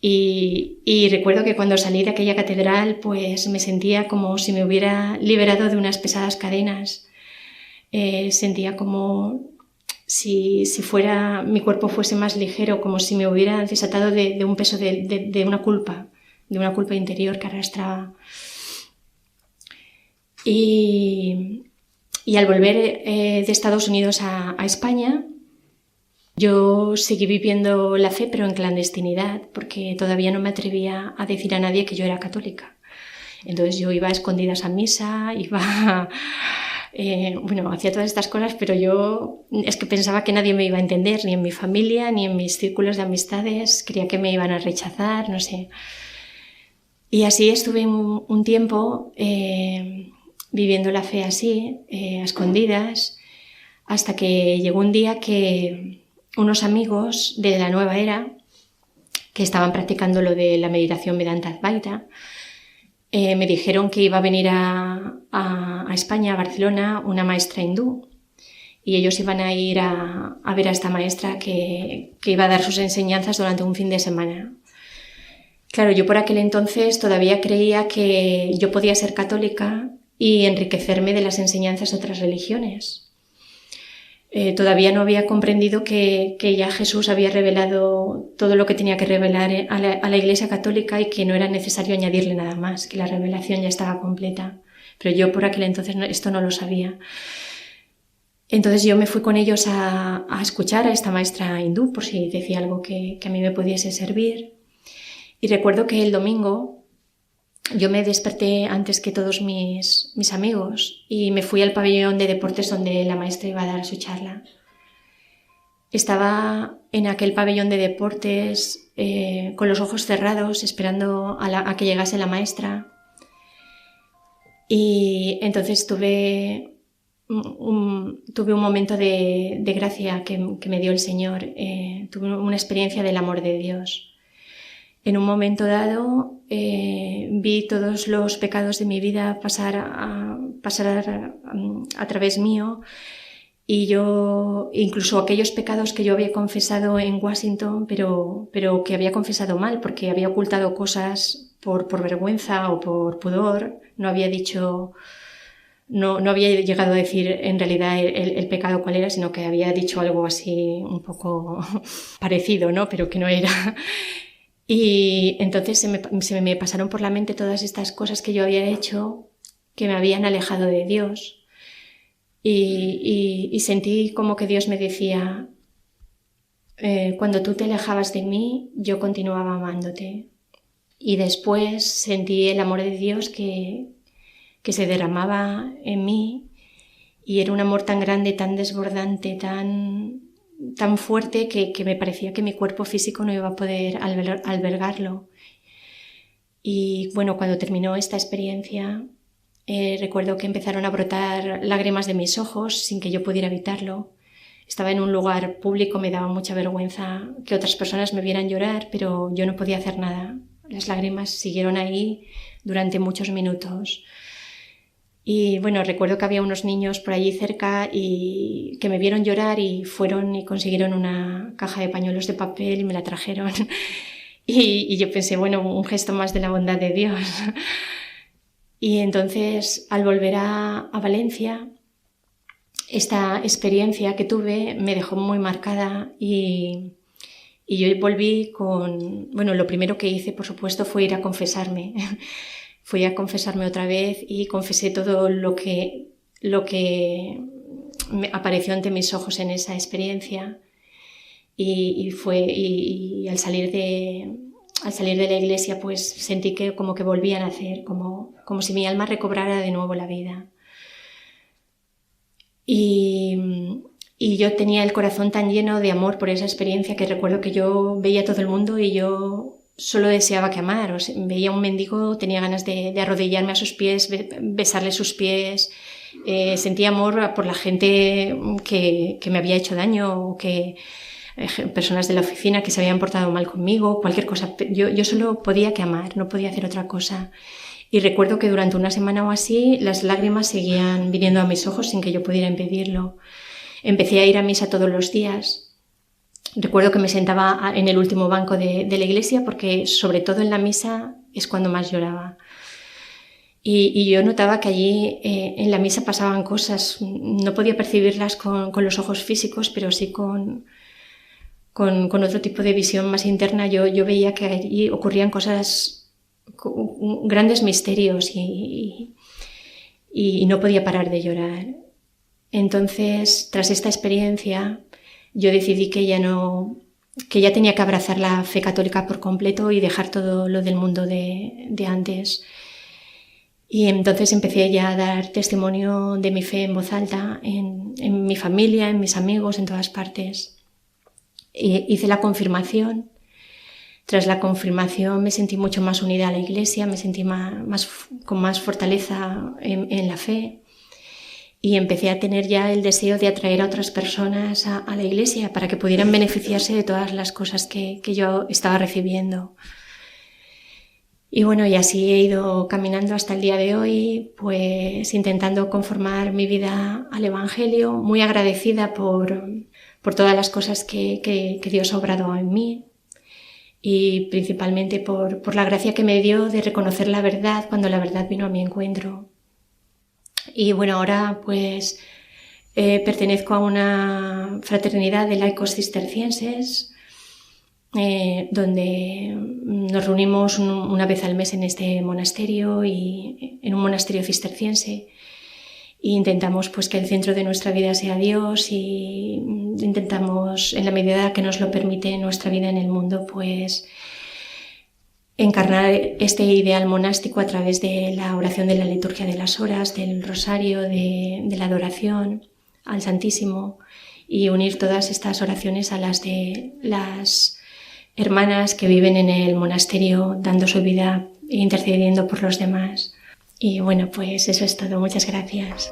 Y recuerdo que cuando salí de aquella catedral, pues me sentía como si me hubiera liberado de unas pesadas cadenas. Sentía como si mi cuerpo fuese más ligero, como si me hubiera desatado de un peso de una culpa interior que arrastraba. Y al volver de Estados Unidos a España, yo seguí viviendo la fe, pero en clandestinidad, porque todavía no me atrevía a decir a nadie que yo era católica. Entonces yo iba a escondidas a misa, hacía todas estas cosas, pero yo es que pensaba que nadie me iba a entender, ni en mi familia, ni en mis círculos de amistades, creía que me iban a rechazar, no sé. Y así estuve un tiempo viviendo la fe así, a escondidas, hasta que llegó un día que unos amigos de la nueva era, que estaban practicando lo de la meditación Vedanta Advaita, me dijeron que iba a venir a España, a Barcelona, una maestra hindú. Y ellos iban a ir a ver a esta maestra que iba a dar sus enseñanzas durante un fin de semana. Claro, yo por aquel entonces todavía creía que yo podía ser católica y enriquecerme de las enseñanzas de otras religiones. Todavía no había comprendido que ya Jesús había revelado todo lo que tenía que revelar a la Iglesia Católica y que no era necesario añadirle nada más, que la revelación ya estaba completa. Pero yo por aquel entonces esto no lo sabía. Entonces yo me fui con ellos a escuchar a esta maestra hindú por si decía algo que a mí me pudiese servir. Y recuerdo que el domingo yo me desperté antes que todos mis amigos y me fui al pabellón de deportes donde la maestra iba a dar su charla. Estaba en aquel pabellón de deportes con los ojos cerrados esperando a que llegase la maestra. Y entonces tuve un momento de gracia que me dio el Señor. Tuve una experiencia del amor de Dios. En un momento dado vi todos los pecados de mi vida pasar a través mío y yo, incluso aquellos pecados que yo había confesado en Washington, pero que había confesado mal porque había ocultado cosas por vergüenza o por pudor, no había llegado a decir en realidad el pecado cuál era, sino que había dicho algo así un poco parecido, ¿no? Pero que no era. Y entonces se me pasaron por la mente todas estas cosas que yo había hecho que me habían alejado de Dios y sentí como que Dios me decía cuando tú te alejabas de mí yo continuaba amándote y después sentí el amor de Dios que se derramaba en mí y era un amor tan grande, tan desbordante, tan fuerte que me parecía que mi cuerpo físico no iba a poder albergarlo. Y bueno, cuando terminó esta experiencia, recuerdo que empezaron a brotar lágrimas de mis ojos sin que yo pudiera evitarlo. Estaba en un lugar público, me daba mucha vergüenza que otras personas me vieran llorar, pero yo no podía hacer nada. Las lágrimas siguieron ahí durante muchos minutos. Y bueno, recuerdo que había unos niños por allí cerca y que me vieron llorar y fueron y consiguieron una caja de pañuelos de papel y me la trajeron. Y yo pensé, bueno, un gesto más de la bondad de Dios. Y entonces, al volver a Valencia, esta experiencia que tuve me dejó muy marcada y yo volví lo primero que hice, por supuesto, fue ir a confesarme. fui a confesarme otra vez y confesé todo lo que me apareció ante mis ojos en esa experiencia. Y al salir de la iglesia, pues sentí que como que volvía a nacer, como si mi alma recobrara de nuevo la vida. Y yo tenía el corazón tan lleno de amor por esa experiencia que recuerdo que yo veía a todo el mundo y yo solo deseaba que amar. O sea, veía a un mendigo, tenía ganas de arrodillarme a sus pies, besarle sus pies. Sentía amor por la gente que me había hecho daño o que personas de la oficina que se habían portado mal conmigo, cualquier cosa. Yo solo podía que amar, no podía hacer otra cosa. Y recuerdo que durante una semana o así las lágrimas seguían viniendo a mis ojos sin que yo pudiera impedirlo. Empecé a ir a misa todos los días. Recuerdo que me sentaba en el último banco de la iglesia porque sobre todo en la misa es cuando más lloraba. Y yo notaba que allí en la misa pasaban cosas. No podía percibirlas con los ojos físicos, pero sí con otro tipo de visión más interna. Yo veía que allí ocurrían cosas, grandes misterios y no podía parar de llorar. Entonces, tras esta experiencia, yo decidí que ya tenía que abrazar la fe católica por completo y dejar todo lo del mundo de antes. Y entonces empecé ya a dar testimonio de mi fe en voz alta, en mi familia, en mis amigos, en todas partes. Hice la confirmación. Tras la confirmación me sentí mucho más unida a la iglesia, me sentí con más fortaleza en la fe. Y empecé a tener ya el deseo de atraer a otras personas a la iglesia para que pudieran beneficiarse de todas las cosas que yo estaba recibiendo. Y bueno, y así he ido caminando hasta el día de hoy, pues intentando conformar mi vida al Evangelio, muy agradecida por todas las cosas que Dios ha obrado en mí y principalmente por la gracia que me dio de reconocer la verdad cuando la verdad vino a mi encuentro. Y bueno, ahora pues pertenezco a una fraternidad de laicos cistercienses donde nos reunimos una vez al mes en este monasterio y en un monasterio cisterciense e intentamos pues que el centro de nuestra vida sea Dios y intentamos en la medida que nos lo permite nuestra vida en el mundo pues encarnar este ideal monástico a través de la oración de la liturgia de las horas, del rosario, de la adoración al Santísimo y unir todas estas oraciones a las de las hermanas que viven en el monasterio dando su vida e intercediendo por los demás. Y bueno, pues eso es todo. Muchas gracias.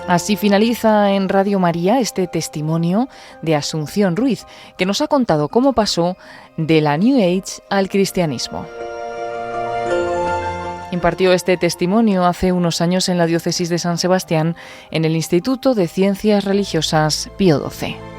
Así finaliza en Radio María este testimonio de Asunción Ruiz, que nos ha contado cómo pasó de la New Age al cristianismo. Impartió este testimonio hace unos años en la diócesis de San Sebastián, en el Instituto de Ciencias Religiosas Pío XII.